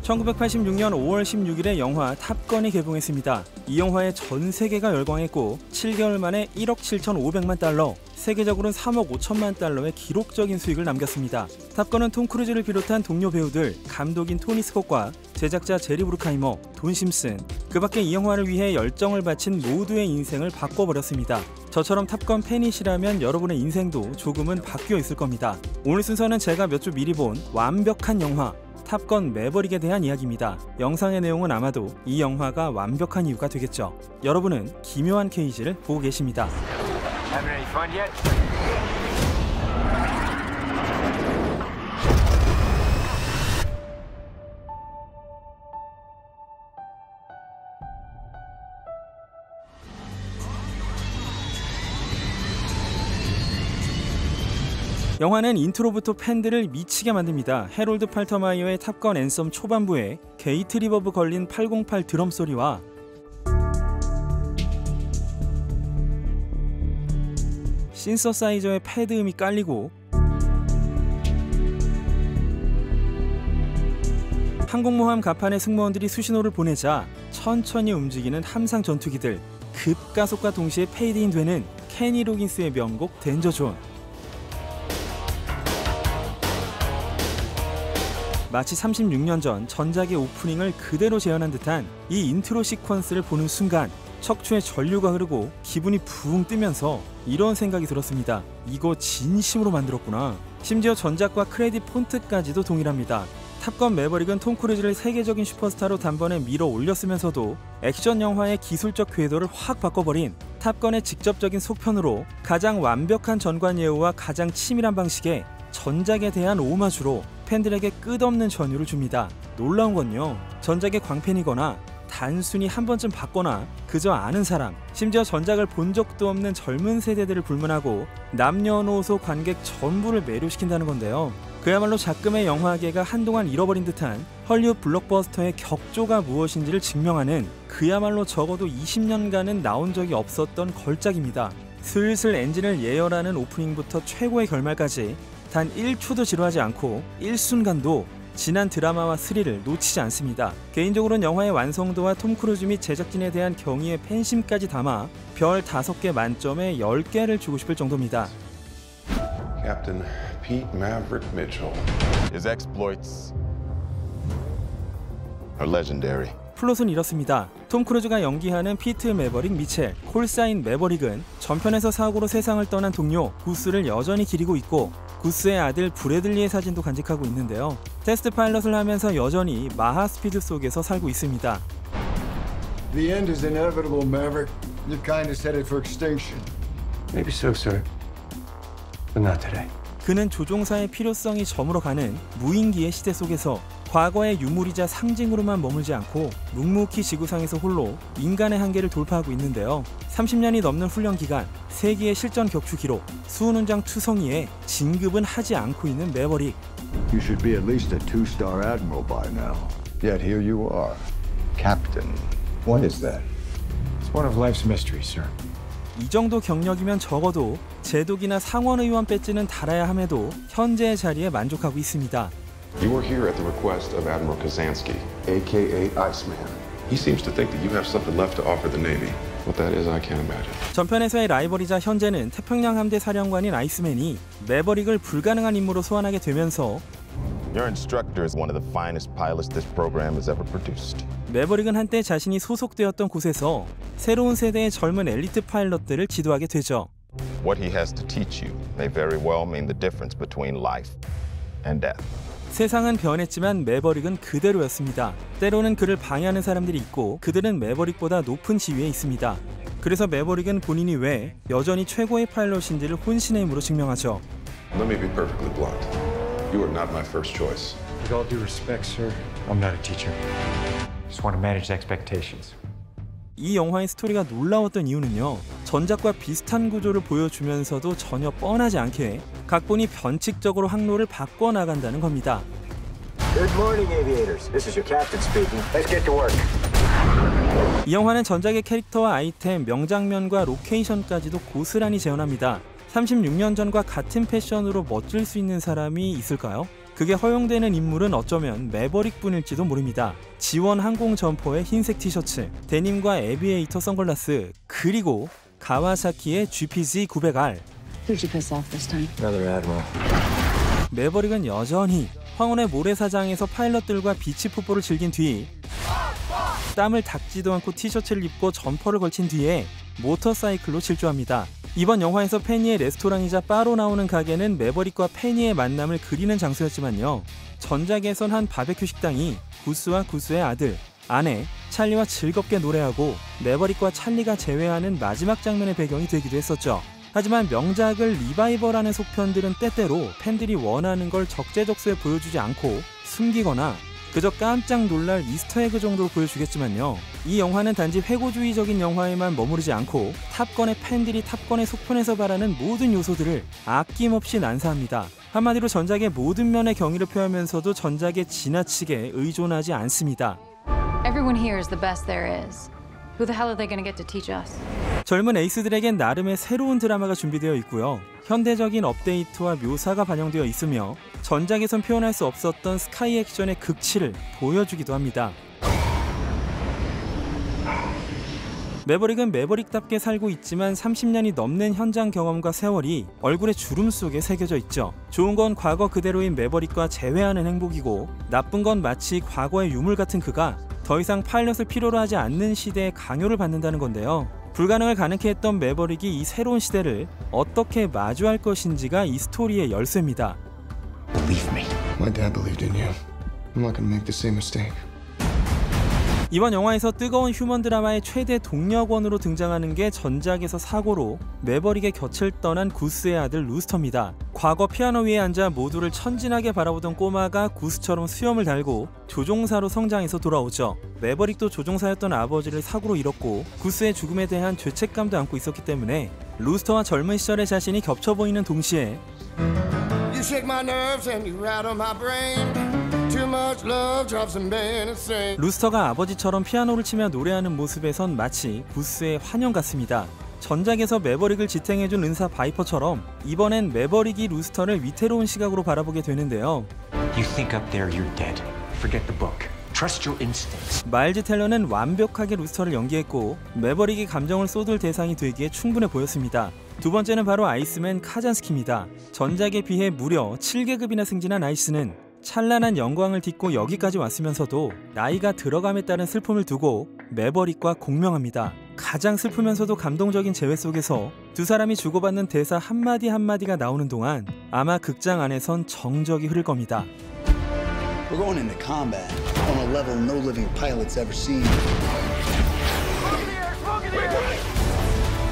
1986년 5월 16일에 영화 탑건이 개봉했습니다. 이 영화에 전 세계가 열광했고 7개월 만에 1억 7,500만 달러, 세계적으로는 3억 5천만 달러의 기록적인 수익을 남겼습니다. 탑건은 톰 크루즈를 비롯한 동료 배우들, 감독인 토니 스콧과 제작자 제리 브루카이머, 돈 심슨, 그 밖에 이 영화를 위해 열정을 바친 모두의 인생을 바꿔버렸습니다. 저처럼 탑건 팬이시라면 여러분의 인생도 조금은 바뀌어 있을 겁니다. 오늘 순서는 제가 몇 주 미리 본 완벽한 영화 탑건 매버릭에 대한 이야기입니다. 영상의 내용은 아마도 이 영화가 완벽한 이유가 되겠죠. 여러분은 기묘한 케이지를 보고 계십니다. 영화는 인트로부터 팬들을 미치게 만듭니다. 해롤드 팔터마이어의 탑건 앤썸 초반부에 게이트 리버브 걸린 808 드럼 소리와 신서사이저의 패드 음이 깔리고 항공모함 갑판에 승무원들이 수신호를 보내자 천천히 움직이는 함상 전투기들, 급가속과 동시에 페이드인 되는 케니 로긴스의 명곡 덴저 존. 마치 36년 전 전작의 오프닝을 그대로 재현한 듯한 이 인트로 시퀀스를 보는 순간 척추에 전류가 흐르고 기분이 붕 뜨면서 이런 생각이 들었습니다. 이거 진심으로 만들었구나. 심지어 전작과 크레딧 폰트까지도 동일합니다. 탑건 매버릭은 톰 크루즈를 세계적인 슈퍼스타로 단번에 밀어 올렸으면서도 액션 영화의 기술적 궤도를 확 바꿔버린 탑건의 직접적인 속편으로 가장 완벽한 전관 예우와 가장 치밀한 방식의 전작에 대한 오마주로 팬들에게 끝없는 전율을 줍니다. 놀라운 건요, 전작의 광팬이거나 단순히 한 번쯤 봤거나 그저 아는 사람, 심지어 전작을 본 적도 없는 젊은 세대들을 불문하고 남녀노소 관객 전부를 매료시킨다는 건데요. 그야말로 작금의 영화계가 한동안 잃어버린 듯한 헐리우드 블록버스터의 격조가 무엇인지를 증명하는 그야말로 적어도 20년간은 나온 적이 없었던 걸작입니다. 슬슬 엔진을 예열하는 오프닝부터 최고의 결말까지 단 1초도 지루하지 않고 일순간도 진한 드라마와 스릴을 놓치지 않습니다. 개인적으로는 영화의 완성도와 톰 크루즈 및 제작진에 대한 경의의 팬심까지 담아 별 5개 만점에 10개를 주고 싶을 정도입니다. Captain Pete Maverick Mitchell. His exploits are legendary. 플롯은 이렇습니다. 톰 크루즈가 연기하는 피트 매버릭 미첼, 콜사인 매버릭은 전편에서 사고로 세상을 떠난 동료 구스를 여전히 기리고 있고 구스의 아들 브래들리의 사진도 간직하고 있는데요. 테스트 파일럿을 하면서 여전히 마하 스피드 속에서 살고 있습니다. The end is inevitable, Maverick. Your kind is headed for extinction. Maybe so, sir. But not today. 그는 조종사의 필요성이 저물어가는 무인기의 시대 속에서 과거의 유물이자 상징으로만 머물지 않고 묵묵히 지구상에서 홀로 인간의 한계를 돌파하고 있는데요. 30년이 넘는 훈련 기간, 세기의 실전 격추 기록, 수훈훈장 투성이에 진급은 하지 않고 있는 매버릭. You should be at least a 2-star admiral by now. Yet here you are, captain. What is that? It's one of life's mysteries, sir. 이 정도 경력이면 적어도 제독이나 상원의원 배지는 달아야 함에도 현재의 자리에 만족하고 있습니다. You were here at the request of Admiral Kazansky, aka Iceman. He seems to think that you have something left to offer the Navy. What that is, I can't imagine. 전편에서의 라이벌이자 현재는 태평양 함대 사령관인 아이스맨이 매버릭을 불가능한 임무로 소환하게 되면서 Your instructor is one of the finest pilots this program has ever produced. 매버릭은 한때 자신이 소속되었던 곳에서 새로운 세대의 젊은 엘리트 파일럿들을 지도하게 되죠. What he has to teach you may very well mean the difference between life and death. 세상은 변했지만 매버릭은 그대로였습니다. 때로는 그를 방해하는 사람들이 있고 그들은 매버릭보다 높은 지위에 있습니다. 그래서 매버릭은 본인이 왜 여전히 최고의 파일럿인지를 혼신의 힘으로 증명하죠. Let me be perfectly blunt. You are not my first choice. With all due respect, sir, I'm not a teacher. Just want to manage expectations. 이 영화의 스토리가 놀라웠던 이유는요, 전작과 비슷한 구조를 보여주면서도 전혀 뻔하지 않게 각본이 변칙적으로 항로를 바꿔나간다는 겁니다. Good morning, aviators. This is your captain speaking. Let's get to work. 이 영화는 전작의 캐릭터와 아이템, 명장면과 로케이션까지도 고스란히 재현합니다. 36년 전과 같은 패션으로 멋질 수 있는 사람이 있을까요? 그게 허용되는 인물은 어쩌면 매버릭뿐일지도 모릅니다. 지원 항공 점퍼의 흰색 티셔츠, 데님과 에비에이터 선글라스, 그리고 가와사키의 GPZ 900R. Who'd you piss off this time? Another admiral. 매버릭은 여전히 황혼의 모래사장에서 파일럿들과 비치 풋볼을 즐긴 뒤 땀을 닦지도 않고 티셔츠를 입고 점퍼를 걸친 뒤에 모터사이클로 질주합니다. 이번 영화에서 페니의 레스토랑이자 바로 나오는 가게는 매버릭과 페니의 만남을 그리는 장소였지만요. 전작에선 한 바베큐 식당이 구스와 구스의 아들, 아내, 찰리와 즐겁게 노래하고 매버릭과 찰리가 재회하는 마지막 장면의 배경이 되기도 했었죠. 하지만 명작을 리바이벌하는 속편들은 때때로 팬들이 원하는 걸 적재적소에 보여주지 않고 숨기거나 그저 깜짝 놀랄 이스터에그 정도로 보여주겠지만요. 이 영화는 단지 회고주의적인 영화에만 머무르지 않고 탑건의 팬들이 탑건의 속편에서 바라는 모든 요소들을 아낌없이 난사합니다. 한마디로 전작의 모든 면의 경의를 표하면서도 전작에 지나치게 의존하지 않습니다. Everyone here is the best there is. Who the hell are they gonna get to teach us? 젊은 에이스들에겐 나름의 새로운 드라마가 준비되어 있고요. 현대적인 업데이트와 묘사가 반영되어 있으며 전작에선 표현할 수 없었던 스카이 액션의 극치를 보여주기도 합니다. 매버릭은 매버릭답게 살고 있지만 30년이 넘는 현장 경험과 세월이 얼굴의 주름 속에 새겨져 있죠. 좋은 건 과거 그대로인 매버릭과 재회하는 행복이고 나쁜 건 마치 과거의 유물 같은 그가 더 이상 파일럿을 필요로 하지 않는 시대에 강요를 받는다는 건데요. 불가능을 가능케 했던 매버릭이 이 새로운 시대를 어떻게 마주할 것인지가 이 스토리의 열쇠입니다. Believe me. My dad believed in you. I'm not gonna make the same mistake. 이번 영화에서 뜨거운 휴먼 드라마의 최대 동력원으로 등장하는 게 전작에서 사고로 매버릭의 곁을 떠난 구스의 아들 루스터입니다. 과거 피아노 위에 앉아 모두를 천진하게 바라보던 꼬마가 구스처럼 수염을 달고 조종사로 성장해서 돌아오죠. 매버릭도 조종사였던 아버지를 사고로 잃었고 구스의 죽음에 대한 죄책감도 안고 있었기 때문에 루스터와 젊은 시절의 자신이 겹쳐 보이는 동시에 You shake my nerves and you rattle my brain. Too much love drops some band and sing. 루스터가 아버지처럼 피아노를 치며 노래하는 모습에선 마치 구스의 환영 같습니다. 전작에서 매버릭을 지탱해준 은사 바이퍼처럼 이번엔 매버릭이 루스터를 위태로운 시각으로 바라보게 되는데요. You think up there you're dead. Forget the book. Trust your instincts. 마일즈 텔러는 완벽하게 루스터를 연기했고 매버릭이 감정을 쏟을 대상이 되기에 충분해 보였습니다. 두 번째는 바로 아이스맨 카잔스키입니다. 전작에 비해 무려 7계급이나 승진한 아이스는 찬란한 영광을 딛고 여기까지 왔으면서도 나이가 들어감에 따른 슬픔을 두고 매버릭과 공명합니다. 가장 슬프면서도 감동적인 재회 속에서 두 사람이 주고받는 대사 한마디 한마디가 나오는 동안 아마 극장 안에선 정적이 흐를 겁니다. We're going into combat on a level no living pilot's ever seen.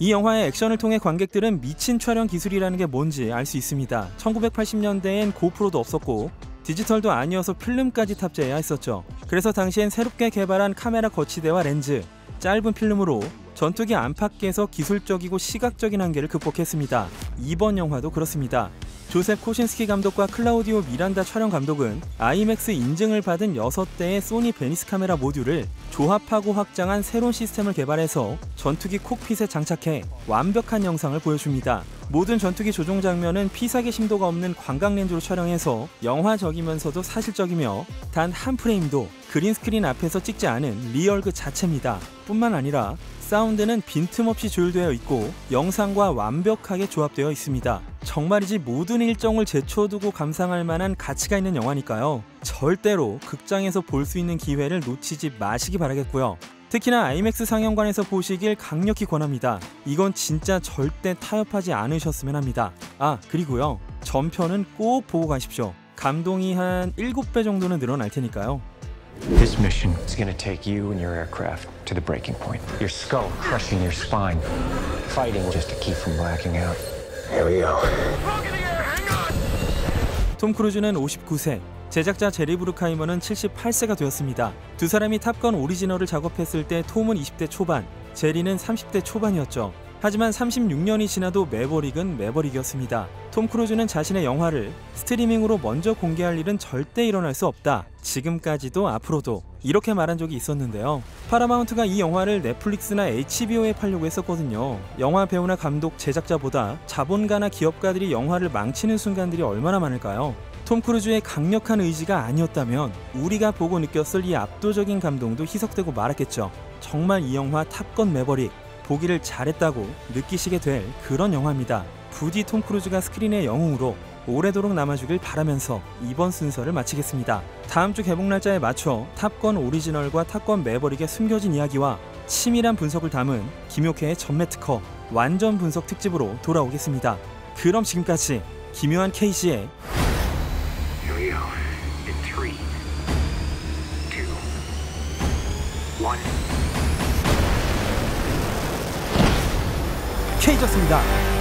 이 영화의 액션을 통해 관객들은 미친 촬영 기술이라는 게 뭔지 알 수 있습니다. 1980년대엔 고프로도 없었고 디지털도 아니어서 필름까지 탑재해야 했었죠. 그래서 당시엔 새롭게 개발한 카메라 거치대와 렌즈, 짧은 필름으로 전투기 안팎에서 기술적이고 시각적인 한계를 극복했습니다. 이번 영화도 그렇습니다. 조셉 코신스키 감독과 클라우디오 미란다 촬영 감독은 아이맥스 인증을 받은 6대의 소니 베니스 카메라 모듈을 조합하고 확장한 새로운 시스템을 개발해서 전투기 콕핏에 장착해 완벽한 영상을 보여줍니다. 모든 전투기 조종 장면은 피사계 심도가 없는 광각 렌즈로 촬영해서 영화적이면서도 사실적이며 단 한 프레임도 그린스크린 앞에서 찍지 않은 리얼 그 자체입니다. 뿐만 아니라 사운드는 빈틈없이 조율되어 있고 영상과 완벽하게 조합되어 있습니다. 정말이지 모든 일정을 제쳐두고 감상할 만한 가치가 있는 영화니까요. 절대로 극장에서 볼 수 있는 기회를 놓치지 마시기 바라겠고요. 특히나 아이맥스 상영관에서 보시길 강력히 권합니다. 이건 진짜 절대 타협하지 않으셨으면 합니다. 아, 그리고요. 전편은 꼭 보고 가십시오. 감동이 한 7배 정도는 늘어날 테니까요. This mission is going to take you and your aircraft to the breaking point. Your skull crushing your spine. Fighting just to keep from blacking out. Here we go. 톰 크루즈는 59세, 제작자 제리 브루카이머는 78세가 되었습니다. 두 사람이 탑건 오리지널을 작업했을 때 톰은 20대 초반, 제리는 30대 초반이었죠. 하지만 36년이 지나도 매버릭은 매버릭이었습니다. 톰 크루즈는 자신의 영화를 스트리밍으로 먼저 공개할 일은 절대 일어날 수 없다. 지금까지도 앞으로도 이렇게 말한 적이 있었는데요. 파라마운트가 이 영화를 넷플릭스나 HBO에 팔려고 했었거든요. 영화 배우나 감독, 제작자보다 자본가나 기업가들이 영화를 망치는 순간들이 얼마나 많을까요? 톰 크루즈의 강력한 의지가 아니었다면 우리가 보고 느꼈을 이 압도적인 감동도 희석되고 말았겠죠. 정말 이 영화 탑건 매버릭, 보기를 잘했다고 느끼시게 될 그런 영화입니다. 부디 톰 크루즈가 스크린의 영웅으로 오래도록 남아주길 바라면서 이번 순서를 마치겠습니다. 다음 주 개봉 날짜에 맞춰 탑건 오리지널과 탑건 매버릭의 숨겨진 이야기와 치밀한 분석을 담은 김효태의 전매 특허 완전 분석 특집으로 돌아오겠습니다. 그럼 지금까지 기묘한 K씨의 Here we go. In 3, 2, 1. K였습니다.